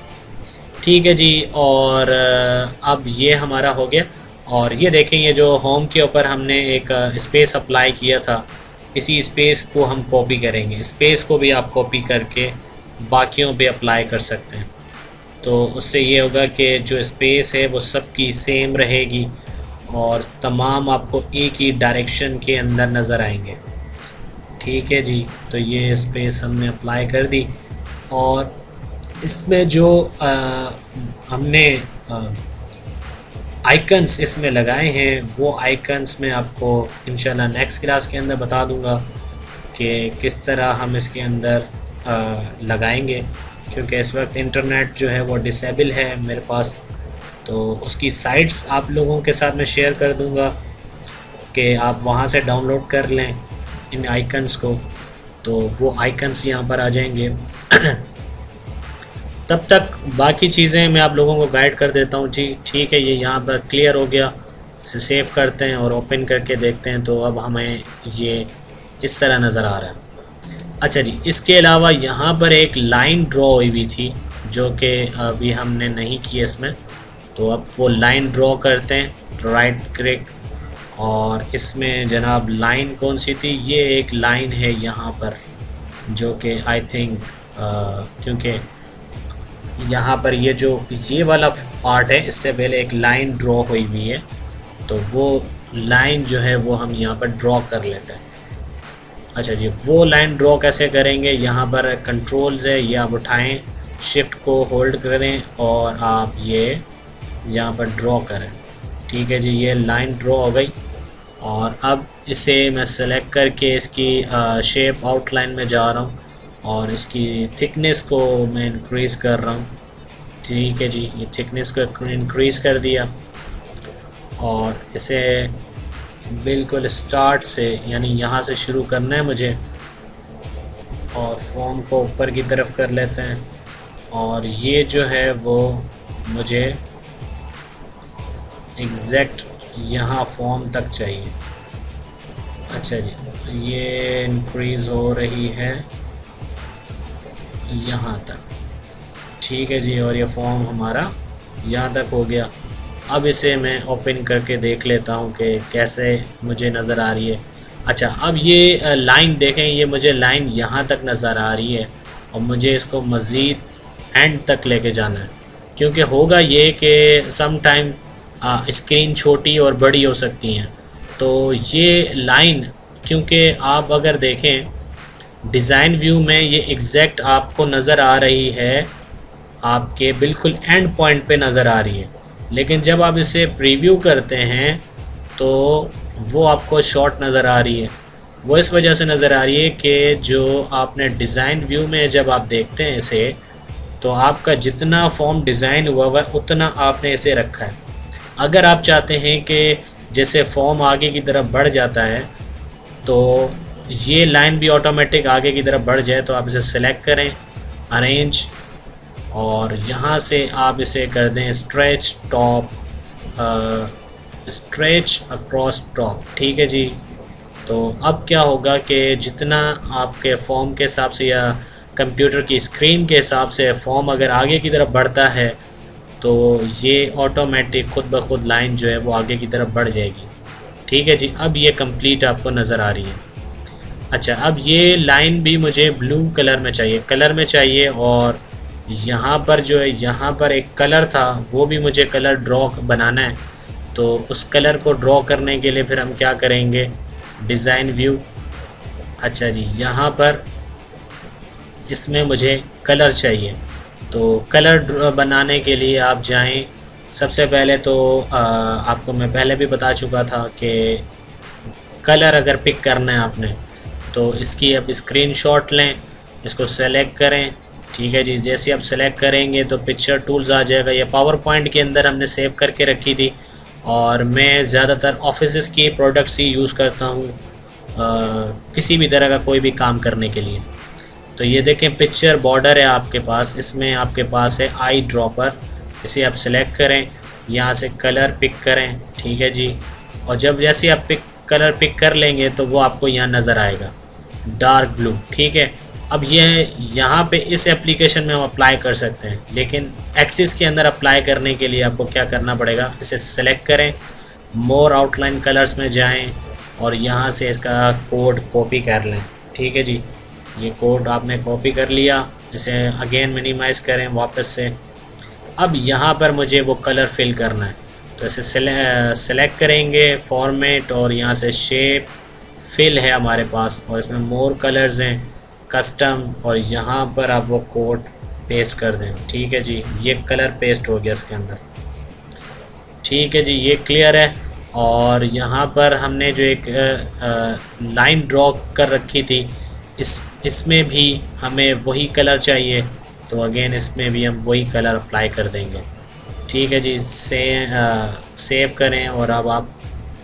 ठीक है जी, और अब ये हमारा हो गया। और ये देखें, ये जो होम के ऊपर हमने एक स्पेस अप्लाई किया था, इसी स्पेस को हम कॉपी करेंगे। स्पेस को भी आप कॉपी करके बाकियों पे अप्लाई कर सकते हैं, तो उससे ये होगा कि जो स्पेस है वो सबकी सेम रहेगी और तमाम आपको एक ही डायरेक्शन के अंदर नज़र आएंगे। ठीक है जी, तो ये स्पेस हमने अप्लाई कर दी। और इसमें जो हमने आइकन्स इसमें लगाए हैं वो आइकन्स में आपको इंशाल्लाह नेक्स्ट क्लास के अंदर बता दूंगा कि किस तरह हम इसके अंदर लगाएंगे, क्योंकि इस वक्त इंटरनेट जो है वो डिसेबल है मेरे पास, तो उसकी साइट्स आप लोगों के साथ मैं शेयर कर दूंगा कि आप वहाँ से डाउनलोड कर लें इन आइकन्स को, तो वो आइकन्स यहाँ पर आ जाएंगे। तब तक बाकी चीज़ें मैं आप लोगों को गाइड कर देता हूँ जी। ठीक है, ये यहाँ पर क्लियर हो गया, इसे सेव करते हैं और ओपन करके देखते हैं, तो अब हमें ये इस तरह नज़र आ रहा है। अच्छा जी, इसके अलावा यहाँ पर एक लाइन ड्रॉ हुई हुई थी जो कि अभी हमने नहीं की है इसमें, तो अब वो लाइन ड्रॉ करते हैं, राइट क्लिक, और इसमें जनाब लाइन कौन सी थी, ये एक लाइन है यहाँ पर जो कि आई थिंक क्योंकि यहाँ पर ये वाला पार्ट है, इससे पहले एक लाइन ड्रॉ हुई हुई है, तो वो लाइन जो है वो हम यहाँ पर ड्रॉ कर लेते हैं। अच्छा जी, वो लाइन ड्रॉ कैसे करेंगे, यहाँ पर कंट्रोल्स है, ये आप उठाएं, शिफ्ट को होल्ड करें और आप ये यहाँ पर ड्रॉ करें। ठीक है जी, ये लाइन ड्रॉ हो गई। और अब इसे मैं सेलेक्ट करके इसकी शेप आउटलाइन में जा रहा हूँ और इसकी थिकनेस को मैं इंक्रीज़ कर रहा हूँ। ठीक है जी, ये थिकनेस को इंक्रीज़ कर दिया और इसे बिल्कुल स्टार्ट से यानी यहाँ से शुरू करना है मुझे और फॉर्म को ऊपर की तरफ कर लेते हैं और ये जो है वो मुझे एग्जैक्ट यहाँ फॉर्म तक चाहिए। अच्छा जी, ये इंक्रीज़ हो रही है यहाँ तक। ठीक है जी, और ये फॉर्म हमारा यहाँ तक हो गया। अब इसे मैं ओपन करके देख लेता हूँ कि कैसे मुझे नज़र आ रही है। अच्छा, अब ये लाइन देखें, ये मुझे लाइन यहाँ तक नज़र आ रही है और मुझे इसको मज़ीद एंड तक लेके जाना है, क्योंकि होगा ये कि सम टाइम स्क्रीन छोटी और बड़ी हो सकती हैं। तो ये लाइन, क्योंकि आप अगर देखें डिज़ाइन व्यू में ये एग्जैक्ट आपको नज़र आ रही है, आपके बिल्कुल एंड पॉइंट पे नज़र आ रही है, लेकिन जब आप इसे प्रीव्यू करते हैं तो वो आपको शॉर्ट नज़र आ रही है। वो इस वजह से नज़र आ रही है कि जो आपने डिज़ाइन व्यू में जब आप देखते हैं इसे, तो आपका जितना फॉर्म डिज़ाइन हुआ हुआ उतना आपने इसे रखा है। अगर आप चाहते हैं कि जैसे फॉर्म आगे की तरफ बढ़ जाता है तो ये लाइन भी ऑटोमेटिक आगे की तरफ बढ़ जाए, तो आप इसे सेलेक्ट करें, अरेंज, और यहाँ से आप इसे कर दें stretch top, stretch across top. ठीक है जी। तो अब क्या होगा कि जितना आपके फॉर्म के हिसाब से या कंप्यूटर की स्क्रीन के हिसाब से फॉर्म अगर आगे की तरफ बढ़ता है तो ये ऑटोमेटिक खुद ब खुद लाइन जो है वो आगे की तरफ बढ़ जाएगी। ठीक है जी, अब ये कंप्लीट आपको नज़र आ रही है। अच्छा, अब ये लाइन भी मुझे ब्लू कलर में चाहिए और यहाँ पर जो है, यहाँ पर एक कलर था वो भी मुझे कलर ड्रॉ बनाना है। तो उस कलर को ड्रॉ करने के लिए फिर हम क्या करेंगे, डिज़ाइन व्यू। अच्छा जी, यहाँ पर इसमें मुझे कलर चाहिए, तो कलर बनाने के लिए आप जाएं। सबसे पहले तो आपको मैं पहले भी बता चुका था कि कलर अगर पिक करना है आपने तो इसकी अब स्क्रीनशॉट लें, इसको सेलेक्ट करें। ठीक है जी, जैसे आप सेलेक्ट करेंगे तो पिक्चर टूल्स आ जाएगा। ये पावर पॉइंट के अंदर हमने सेव करके रखी थी और मैं ज़्यादातर ऑफिस की प्रोडक्ट्स ही यूज़ करता हूँ किसी भी तरह का कोई भी काम करने के लिए। तो ये देखें, पिक्चर बॉर्डर है आपके पास, इसमें आपके पास है आई ड्रॉपर। इसे आप सेलेक्ट करें, यहाँ से कलर पिक करें। ठीक है जी, और जब जैसे आप कलर पिक कर लेंगे तो वो आपको यहाँ नज़र आएगा डार्क ब्लू। ठीक है, अब ये यहाँ पे इस एप्लीकेशन में हम अप्लाई कर सकते हैं, लेकिन एक्सिस के अंदर अप्लाई करने के लिए आपको क्या करना पड़ेगा, इसे सेलेक्ट करें, मोर आउटलाइन कलर्स में जाएं और यहाँ से इसका कोड कॉपी कर लें। ठीक है जी, ये कोड आपने कॉपी कर लिया, इसे अगेन मिनिमाइज़ करें वापस से। अब यहाँ पर मुझे वो कलर फिल करना है, तो इसे सेलेक्ट करेंगे, फॉर्मेट, और यहाँ से शेप फिल है हमारे पास और इसमें मोर कलर्स हैं, कस्टम, और यहाँ पर आप वो कोड पेस्ट कर दें। ठीक है जी, ये कलर पेस्ट हो गया इसके अंदर। ठीक है जी, ये क्लियर है। और यहाँ पर हमने जो एक लाइन ड्रॉ कर रखी थी, इसमें भी हमें वही कलर चाहिए, तो अगेन इसमें भी हम वही कलर अप्लाई कर देंगे। ठीक है जी, सेव करें और अब आप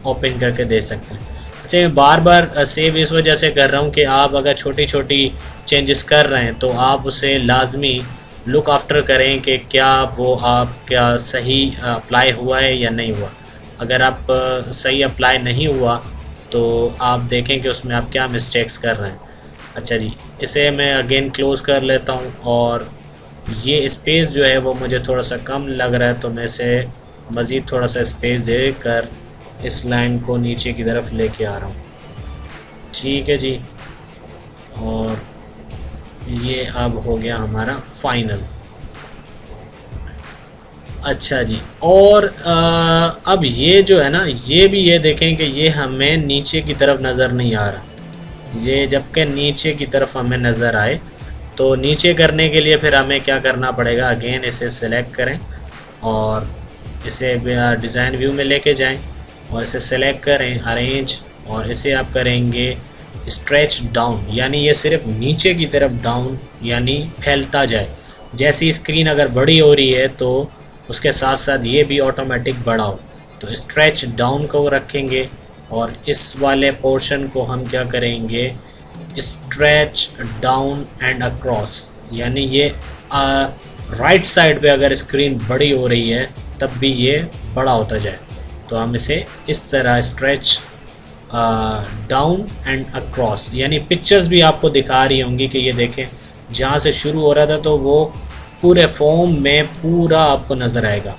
ओपन करके दे सकते हैं। अच्छा, मैं बार बार सेव इस वजह से कर रहा हूँ कि आप अगर छोटी छोटी चेंजेस कर रहे हैं तो आप उसे लाजमी लुक आफ्टर करें कि क्या वो आपका सही अप्लाई हुआ है या नहीं हुआ। अगर आप सही अप्लाई नहीं हुआ तो आप देखें कि उसमें आप क्या मिस्टेक्स कर रहे हैं। अच्छा जी, इसे मैं अगेन क्लोज़ कर लेता हूँ और ये स्पेस जो है वो मुझे थोड़ा सा कम लग रहा है, तो मैं इसे मज़ीद थोड़ा सा स्पेस दे कर इस लाइन को नीचे की तरफ लेके आ रहा हूँ। ठीक है जी, और ये अब हो गया हमारा फाइनल। अच्छा जी, और अब ये जो है ना, ये भी ये देखें कि ये हमें नीचे की तरफ नज़र नहीं आ रहा। ये जबकि नीचे की तरफ हमें नज़र आए, तो नीचे करने के लिए फिर हमें क्या करना पड़ेगा, अगेन इसे सेलेक्ट करें और इसे डिज़ाइन व्यू में लेके जाएं। और इसे सेलेक्ट करें, अरेंज, और इसे आप करेंगे स्ट्रेच डाउन, यानी ये सिर्फ नीचे की तरफ डाउन यानी फैलता जाए। जैसी स्क्रीन अगर बड़ी हो रही है तो उसके साथ साथ ये भी ऑटोमेटिक बड़ा हो। तो स्ट्रेच डाउन को रखेंगे और इस वाले पोर्शन को हम क्या करेंगे, स्ट्रेच डाउन एंड अक्रॉस, यानी ये राइट साइड पे अगर स्क्रीन बड़ी हो रही है तब भी ये बड़ा होता जाए। तो हम इसे इस तरह स्ट्रेच डाउन एंड अक्रॉस, यानी पिक्चर्स भी आपको दिखा रही होंगी कि ये देखें जहाँ से शुरू हो रहा था तो वो पूरे फॉर्म में पूरा आपको नज़र आएगा।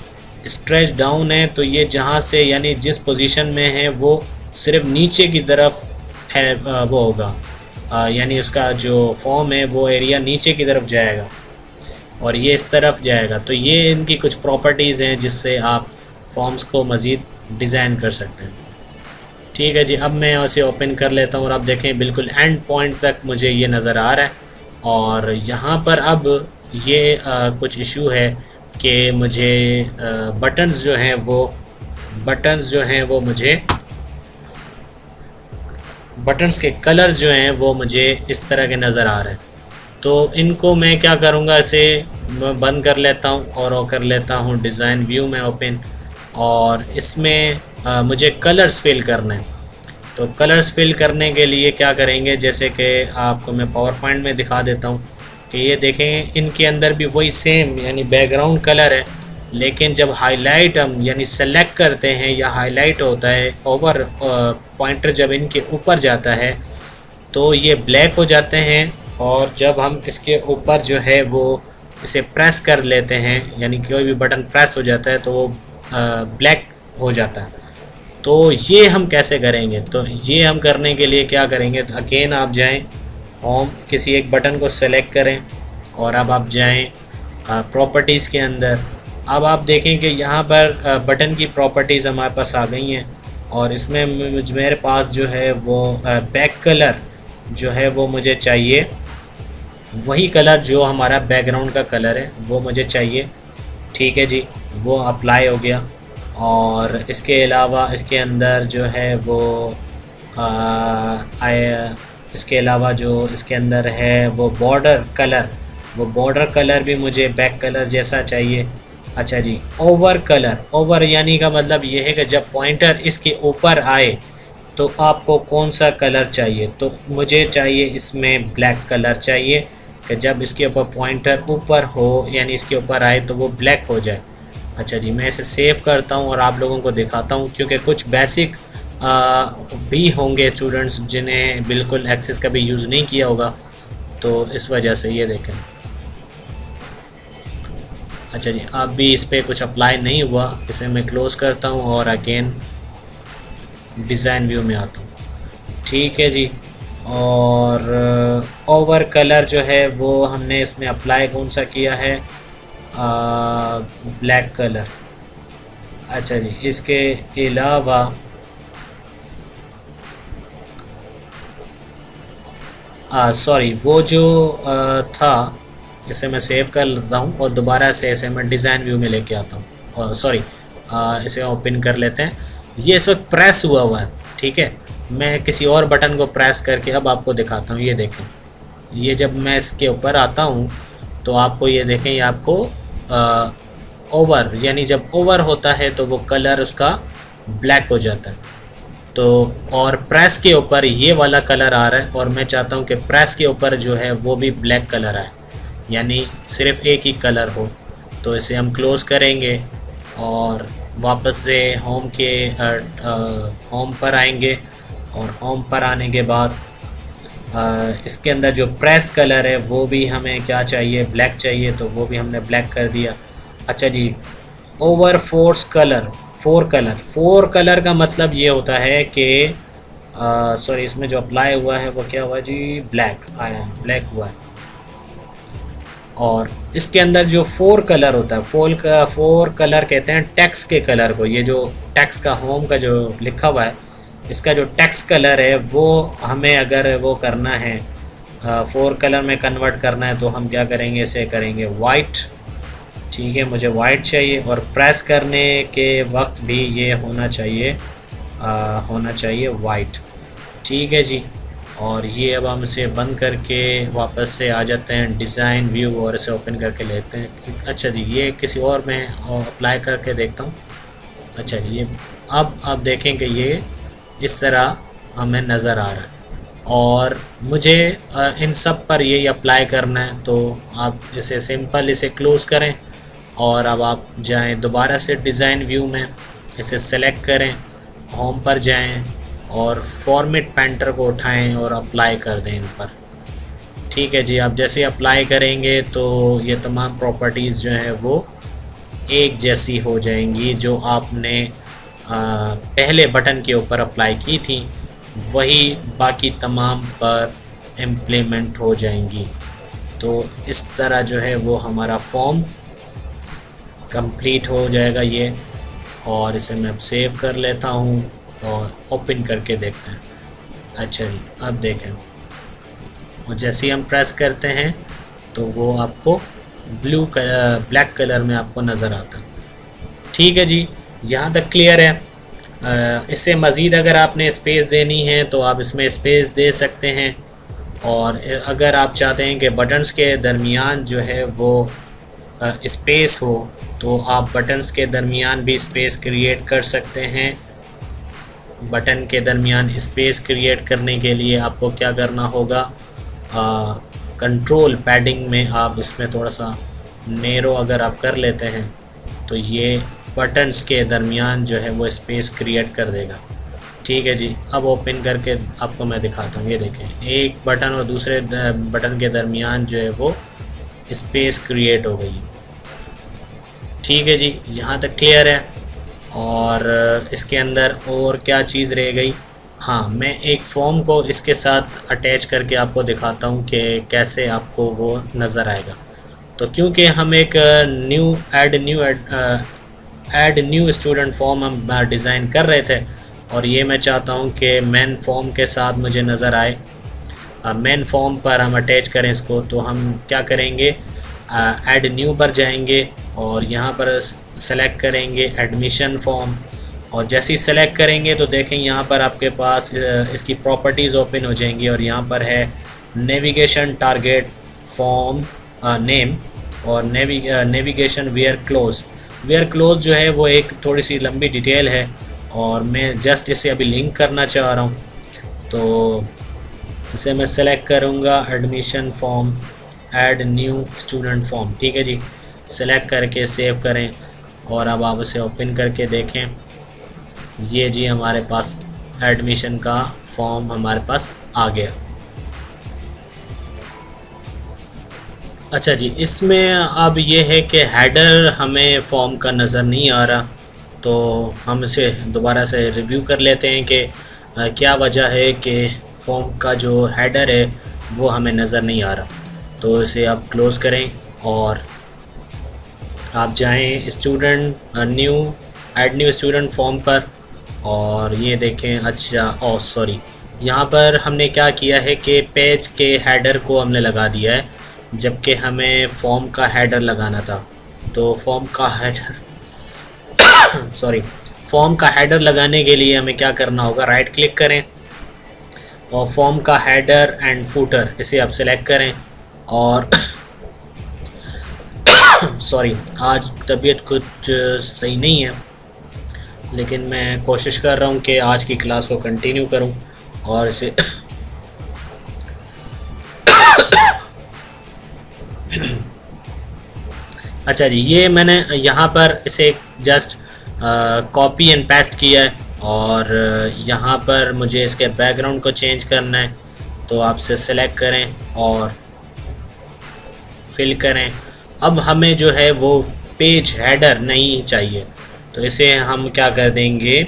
स्ट्रेच डाउन है तो ये जहाँ से यानी जिस पोजीशन में है वो सिर्फ नीचे की तरफ है, वो होगा, यानी उसका जो फॉर्म है वो एरिया नीचे की तरफ जाएगा और ये इस तरफ जाएगा। तो ये इनकी कुछ प्रॉपर्टीज़ हैं जिससे आप फॉर्म्स को मज़ीद डिज़ाइन कर सकते हैं। ठीक है जी, अब मैं उसे ओपन कर लेता हूँ और आप देखें बिल्कुल एंड पॉइंट तक मुझे ये नज़र आ रहा है। और यहाँ पर अब ये कुछ इशू है कि मुझे बटन्स जो हैं वो मुझे बटन्स के कलर्स जो हैं वो मुझे इस तरह के नज़र आ रहे हैं। तो इनको मैं क्या करूँगा, इसे मैं बंद कर लेता हूँ और कर लेता हूँ डिज़ाइन व्यू में ओपन, और इसमें मुझे कलर्स फिल करने हैं। तो कलर्स फिल करने के लिए क्या करेंगे, जैसे कि आपको मैं पावर पॉइंट में दिखा देता हूँ कि ये देखें इनके अंदर भी वही सेम यानी बैकग्राउंड कलर है, लेकिन जब हाईलाइट हम यानी सेलेक्ट करते हैं या हाईलाइट होता है, ओवर पॉइंटर जब इनके ऊपर जाता है तो ये ब्लैक हो जाते हैं, और जब हम इसके ऊपर जो है वो इसे प्रेस कर लेते हैं यानी कोई भी बटन प्रेस हो जाता है तो वो ब्लैक हो जाता है। तो ये हम कैसे करेंगे, तो ये हम करने के लिए क्या करेंगे, तो अगेन आप जाएं होम, किसी एक बटन को सेलेक्ट करें और अब आप जाएं प्रॉपर्टीज़ के अंदर। अब आप देखें कि यहाँ पर बटन की प्रॉपर्टीज़ हमारे पास आ गई हैं और इसमें मेरे पास जो है वो बैक कलर जो है वो मुझे चाहिए, वही कलर जो हमारा बैकग्राउंड का कलर है वो मुझे चाहिए। ठीक है जी, वो अप्लाई हो गया। और इसके अलावा इसके अंदर जो है वो इसके अलावा जो इसके अंदर है वो बॉर्डर कलर भी मुझे बैक कलर जैसा चाहिए। अच्छा जी, ओवर कलर, ओवर यानी का मतलब ये है कि जब पॉइंटर इसके ऊपर आए तो आपको कौन सा कलर चाहिए, तो मुझे चाहिए इसमें ब्लैक कलर चाहिए कि जब इसके ऊपर पॉइंटर ऊपर हो यानी इसके ऊपर आए तो वो ब्लैक हो जाए। अच्छा जी, मैं इसे सेव करता हूँ और आप लोगों को दिखाता हूँ, क्योंकि कुछ बेसिक भी होंगे स्टूडेंट्स जिन्हें बिल्कुल एक्सेस कभी यूज़ नहीं किया होगा, तो इस वजह से ये देखें। अच्छा जी, अब भी इस पर कुछ अप्लाई नहीं हुआ, इसे मैं क्लोज़ करता हूँ और अगेन डिज़ाइन व्यू में आता हूँ। ठीक है जी, और ओवर कलर जो है वो हमने इसमें अप्लाई कौन सा किया है, ब्लैक कलर। अच्छा जी, इसके अलावा सॉरी वो जो था इसे मैं सेव कर लेता हूँ और दोबारा से इसे मैं डिज़ाइन व्यू में लेके आता हूँ, और सॉरी इसे ओपन कर लेते हैं। ये इस वक्त प्रेस हुआ है, ठीक है, मैं किसी और बटन को प्रेस करके अब आपको दिखाता हूँ। ये देखें, ये जब मैं इसके ऊपर आता हूँ तो आपको ये देखें, ये आपको ओवर यानी जब ओवर होता है तो वो कलर उसका ब्लैक हो जाता है। तो और प्रेस के ऊपर ये वाला कलर आ रहा है और मैं चाहता हूँ कि प्रेस के ऊपर जो है वो भी ब्लैक कलर आए, यानी सिर्फ एक ही कलर हो। तो इसे हम क्लोज़ करेंगे और वापस से होम पर आएंगे, और होम पर आने के बाद इसके अंदर जो प्रेस कलर है वो भी हमें क्या चाहिए, ब्लैक चाहिए, तो वो भी हमने ब्लैक कर दिया। अच्छा जी, ओवर फोर कलर का मतलब ये होता है कि सॉरी इसमें जो अप्लाई हुआ है वो क्या हुआ जी, ब्लैक आया, ब्लैक हुआ है। और इसके अंदर जो फोर कलर होता है, फोर कलर कहते हैं टेक्स्ट के कलर को। ये जो टेक्स्ट का होम का जो लिखा हुआ है, इसका जो टेक्स्ट कलर है वो हमें अगर वो करना है फोर कलर में कन्वर्ट करना है तो हम क्या करेंगे, इसे करेंगे वाइट। ठीक है, मुझे वाइट चाहिए और प्रेस करने के वक्त भी ये होना चाहिए होना चाहिए वाइट। ठीक है जी। और ये अब हम इसे बंद करके वापस से आ जाते हैं डिज़ाइन व्यू और इसे ओपन करके लेते हैं। अच्छा जी, ये किसी और में अप्लाई करके देखता हूँ। अच्छा जी, ये अब आप देखें कि ये इस तरह हमें नज़र आ रहा है और मुझे इन सब पर यही अप्लाई करना है। तो आप इसे सिंपल इसे क्लोज़ करें और अब आप जाएं दोबारा से डिज़ाइन व्यू में, इसे सेलेक्ट करें, होम पर जाएं और फॉर्मेट पेंटर को उठाएं और अप्लाई कर दें इन पर। ठीक है जी। आप जैसे अप्लाई करेंगे तो ये तमाम प्रॉपर्टीज़ जो हैं वो एक जैसी हो जाएंगी। जो आपने पहले बटन के ऊपर अप्लाई की थी वही बाकी तमाम पर इम्प्लीमेंट हो जाएंगी। तो इस तरह जो है वो हमारा फॉर्म कंप्लीट हो जाएगा ये। और इसे मैं अब सेव कर लेता हूँ और ओपन करके देखते हैं। अच्छा जी, अब देखें, और जैसे ही हम प्रेस करते हैं तो वो आपको ब्लैक कलर में आपको नज़र आता है। ठीक है जी, यहाँ तक क्लियर है। इससे मज़ीद अगर आपने स्पेस देनी है तो आप इसमें स्पेस दे सकते हैं। और अगर आप चाहते हैं कि बटन्स के दरमियान जो है वो स्पेस हो तो आप बटन्स के दरमियान भी स्पेस क्रिएट कर सकते हैं। बटन के दरमियान स्पेस क्रिएट करने के लिए आपको क्या करना होगा, कंट्रोल पैडिंग में आप इसमें थोड़ा सा नैरो अगर आप कर लेते हैं तो ये बटन्स के दरमियान जो है वो स्पेस क्रिएट कर देगा। ठीक है जी। अब ओपन करके आपको मैं दिखाता हूँ। ये देखें, एक बटन और दूसरे बटन के दरमियान जो है वो स्पेस क्रिएट हो गई। ठीक है जी, यहाँ तक क्लियर है। और इसके अंदर और क्या चीज़ रह गई, हाँ, मैं एक फॉर्म को इसके साथ अटैच करके आपको दिखाता हूँ कि कैसे आपको वो नज़र आएगा। तो क्योंकि हम एक ऐड न्यू स्टूडेंट फॉर्म हम डिज़ाइन कर रहे थे और ये मैं चाहता हूँ कि मेन फॉर्म के साथ मुझे नज़र आए, मेन फॉर्म पर हम अटैच करें इसको। तो हम क्या करेंगे, ऐड न्यू पर जाएंगे और यहाँ पर सेलेक्ट करेंगे एडमिशन फॉर्म। और जैसे ही सेलेक्ट करेंगे तो देखें यहाँ पर आपके पास इसकी प्रॉपर्टीज़ ओपन हो जाएंगी और यहाँ पर है नेविगेशन टारगेट फॉर्म नेम और नेविगेशन वेयर क्लोज जो है वो एक थोड़ी सी लंबी डिटेल है और मैं जस्ट इसे अभी लिंक करना चाह रहा हूँ। तो इसे मैं सेलेक्ट करूँगा admission form, add new student form. ठीक है जी, सेलेक्ट करके सेव करें और अब आप इसे ओपन करके देखें। ये जी हमारे पास एडमिशन का फॉर्म हमारे पास आ गया। अच्छा जी, इसमें अब ये है कि हेडर हमें फॉर्म का नज़र नहीं आ रहा, तो हम इसे दोबारा से रिव्यू कर लेते हैं कि क्या वजह है कि फॉर्म का जो हेडर है वो हमें नज़र नहीं आ रहा। तो इसे आप क्लोज़ करें और आप जाएं student add new student form पर और ये देखें। अच्छा सॉरी, यहाँ पर हमने क्या किया है कि पेज के हेडर को हमने लगा दिया है जबकि हमें फॉर्म का हेडर लगाना था। तो फॉर्म का हेडर लगाने के लिए हमें क्या करना होगा, राइट क्लिक करें और फॉर्म का हेडर एंड फूटर इसे आप सेलेक्ट करें। और सॉरी, आज तबीयत कुछ सही नहीं है लेकिन मैं कोशिश कर रहा हूँ कि आज की क्लास को कंटिन्यू करूँ और इसे अच्छा जी, ये मैंने यहाँ पर इसे जस्ट कॉपी एंड पेस्ट किया है और यहाँ पर मुझे इसके बैकग्राउंड को चेंज करना है। तो आप से सेलेक्ट करें और फिल करें। अब हमें जो है वो पेज हेडर नहीं चाहिए, तो इसे हम क्या कर देंगे,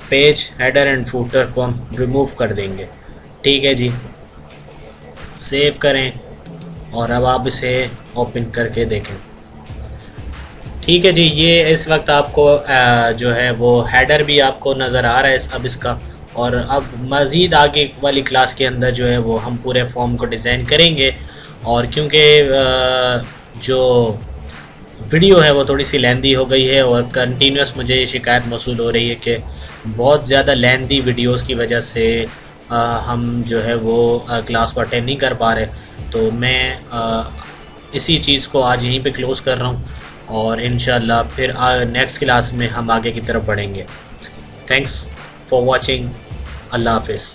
पेज हेडर एंड फूटर को हम रिमूव कर देंगे। ठीक है जी, सेव करें और अब आप इसे ओपन करके देखें। ठीक है जी, ये इस वक्त आपको जो है वो हेडर भी आपको नज़र आ रहा है अब इसका। और अब मज़ीद आगे वाली क्लास के अंदर जो है वो हम पूरे फॉर्म को डिज़ाइन करेंगे। और क्योंकि जो वीडियो है वो थोड़ी सी लेंदी हो गई है और कंटिन्यूस मुझे ये शिकायत मौसूल हो रही है कि बहुत ज़्यादा लेंदी वीडियोस की वजह से हम जो है वो क्लास को अटेंड नहीं कर पा रहे। तो मैं इसी चीज़ को आज यहीं पे क्लोज़ कर रहा हूँ और इंशाल्लाह फिर नेक्स्ट क्लास में हम आगे की तरफ बढ़ेंगे। Thanks for watching. अल्लाह हाफिज़।